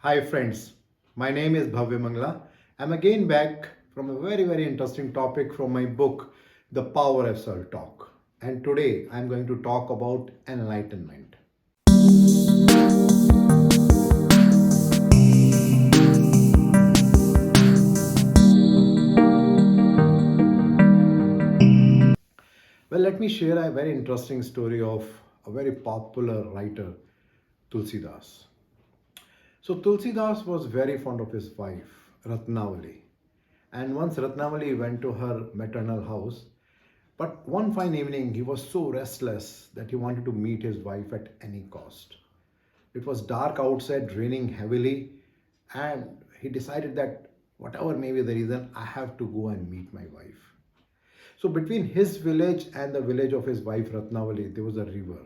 Hi friends, my name is Bhavya Mangla. I'm again back from a very interesting topic from my book, The Power of Self-Talk. And today I'm going to talk about enlightenment. Well, let me share a very interesting story of a very popular writer, Tulsidas. So Tulsidas was very fond of his wife, Ratnavali. And once Ratnavali went to her maternal house, but one fine evening he was so restless that he wanted to meet his wife at any cost. It was dark outside, raining heavily, and he decided that whatever may be the reason, I have to go and meet my wife. So between his village and the village of his wife Ratnavali, there was a river.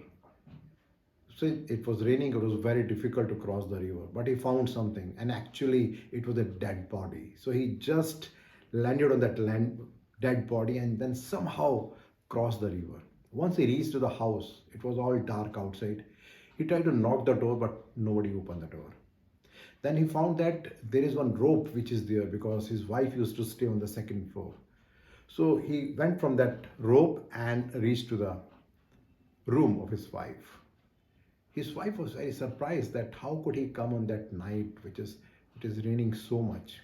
So it was raining, it was very difficult to cross the river, but he found something, and actually it was a dead body. So he just landed on that dead body and then somehow crossed the river. Once he reached to the house, it was all dark outside. He tried to knock the door, but nobody opened the door. Then he found that there is one rope which is there because his wife used to stay on the second floor. So he went from that rope and reached to the room of his wife. His wife was very surprised that how could he come on that night which is it is raining so much.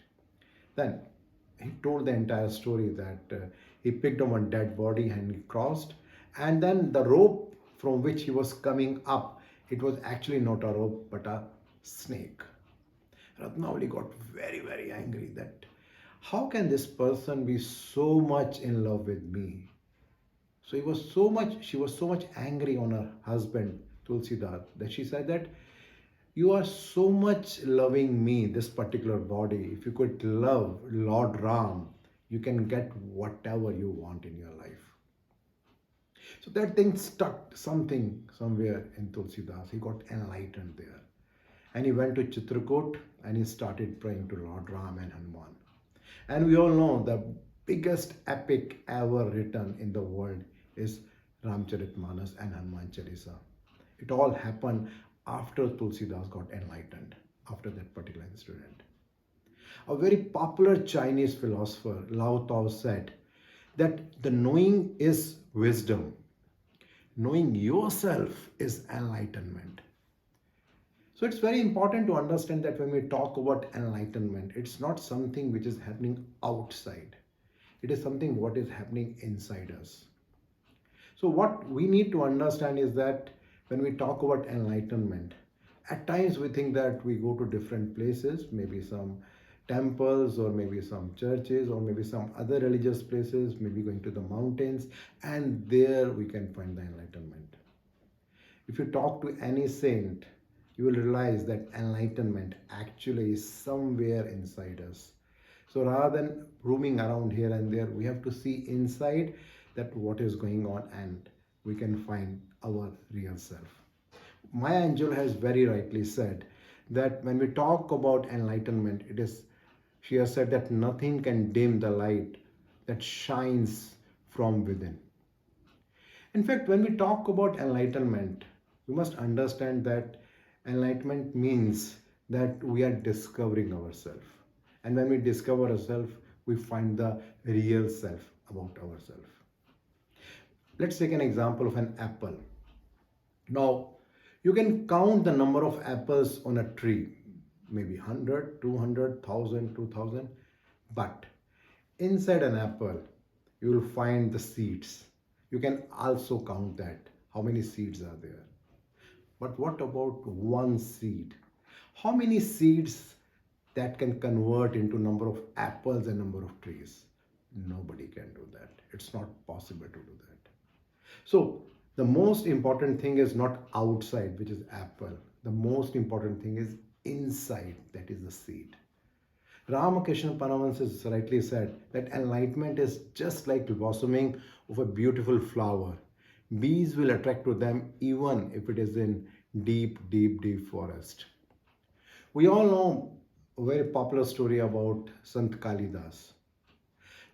Then he told the entire story that he picked up one dead body and he crossed, and then the rope from which he was coming up, it was actually not a rope but a snake. Ratnavali got very angry that how can this person be so much in love with me? So she was so much angry on her husband, Tulsidas, that she said that you are so much loving me, this particular body. If you could love Lord Ram, you can get whatever you want in your life. So that thing stuck something somewhere in Tulsidas. He got enlightened there. And he went to Chitrakoot and he started praying to Lord Ram and Hanuman. And we all know the biggest epic ever written in the world is Ramcharitmanas and Hanuman Chalisa. It all happened after Tulsidas got enlightened, after that particular incident. A very popular Chinese philosopher, Lao Tao, said that the knowing is wisdom, knowing yourself is enlightenment. So it's very important to understand that when we talk about enlightenment, it's not something which is happening outside. It is something what is happening inside us. So what we need to understand is that when we talk about enlightenment, at times we think that we go to different places, maybe some temples or maybe some churches or maybe some other religious places, maybe going to the mountains, and there we can find the enlightenment. If you talk to any saint, you will realize that enlightenment actually is somewhere inside us. So rather than roaming around here and there, we have to see inside that what is going on and we can find our real self. Maya Angelou has very rightly said that when we talk about enlightenment, she has said that nothing can dim the light that shines from within. In fact, when we talk about enlightenment, we must understand that enlightenment means that we are discovering ourselves. And when we discover ourselves, we find the real self about ourselves. Let's take an example of an apple. Now, you can count the number of apples on a tree, maybe 100, 200, 1,000, 2,000. But inside an apple, you will find the seeds. You can also count that, how many seeds are there. But what about one seed? How many seeds that can convert into number of apples and number of trees? Nobody can do that. It's not possible to do that. So the most important thing is not outside, which is apple. The most important thing is inside, that is the seed. Ramakrishna Paramahansa rightly said that enlightenment is just like blossoming of a beautiful flower. Bees will attract to them even if it is in deep forest. We all know a very popular story about Sant Kalidas.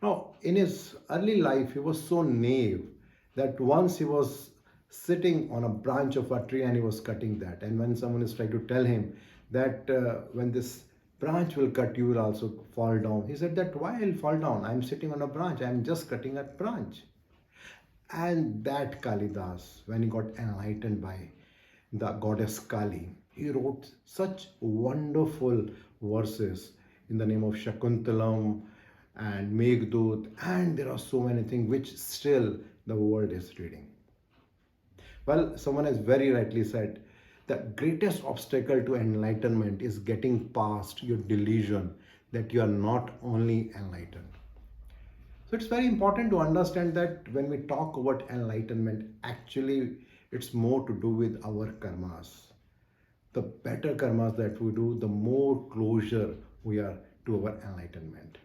Now, in his early life, he was so naive that once he was sitting on a branch of a tree and he was cutting that. And when someone is trying to tell him that when this branch will cut, you will also fall down. He said that why I'll fall down? I'm sitting on a branch. I'm just cutting a branch. And that Kalidas, when he got enlightened by the goddess Kali, he wrote such wonderful verses in the name of Shakuntalam and Meghdut, and there are so many things which still the world is reading. Well, someone has very rightly said the greatest obstacle to enlightenment is getting past your delusion that you are not only enlightened. So it's very important to understand that when we talk about enlightenment, actually it's more to do with our karmas. The better karmas that we do, the more closer we are to our enlightenment.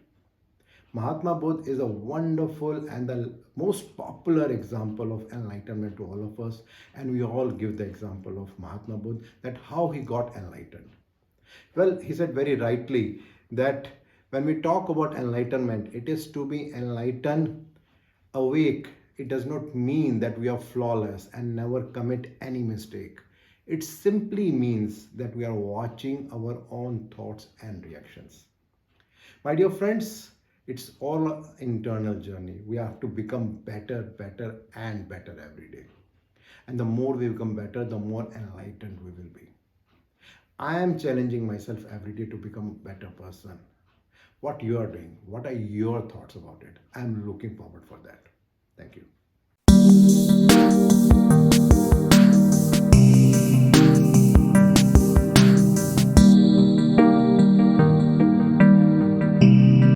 Mahatma Buddha is a wonderful and the most popular example of enlightenment to all of us, and we all give the example of Mahatma Buddha that how he got enlightened. Well, he said very rightly that when we talk about enlightenment, it is to be enlightened, awake. It does not mean that we are flawless and never commit any mistake. It simply means that we are watching our own thoughts and reactions. My dear friends, it's all an internal journey. We have to become better, better, and better every day. And the more we become better, the more enlightened we will be. I am challenging myself every day to become a better person. What you are doing, what are your thoughts about it? I am looking forward for that. Thank you.